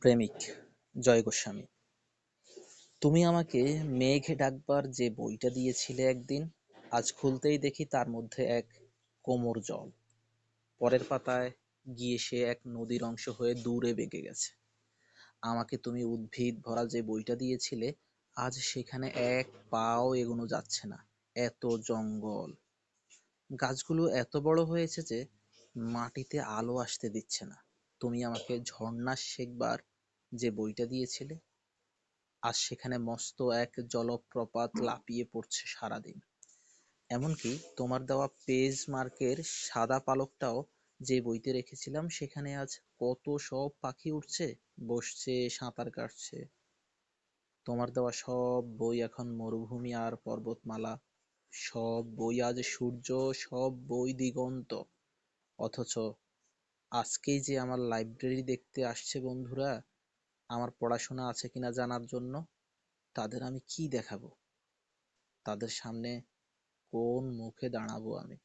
প্রেমিক জয় গোস্বামী। তুমি আমাকে মেঘে ডাকবার যে বইটা দিয়েছিলে একদিন, আজ খুলতেই দেখি তার মধ্যে এক কোমর জল। পরের পাতায় গিয়ে সে এক নদীর অংশ হয়ে দূরে বেঁকে গেছে। আমাকে তুমি উদ্ভিদ ভরা যে বইটা দিয়েছিলে, আজ সেখানে এক পাও এগোনো যাচ্ছে না। এত জঙ্গল, গাছগুলো এত বড় হয়েছে যে মাটিতে আলো আসতে দিচ্ছে না। তুমি আমাকে ঝর্ণা শেখবার যে বইটা দিয়েছিলে, আজ সেখানে মস্ত এক জলপ্রপাত লাফিয়ে পড়ছে সারাদিন। এমনকি তোমার দেওয়া পেজ মার্কের সাদা পালকটাও যে বইতে রেখেছিলাম, সেখানে আজ কত সব পাখি উঠছে, বসছে, সাঁতার কাটছে। তোমার দেওয়া সব বই এখন মরুভূমি আর পর্বতমালা, সব বই আজ সূর্য, সব বই দিগন্ত। অথচ আজকেই যে আমার লাইব্রেরি দেখতে আসছে বন্ধুরা, আমার পড়াশোনা আছে কিনা জানার জন্য, তাদের আমি কি দেখাবো? তাদের সামনে কোন মুখে দাঁড়াবো আমি?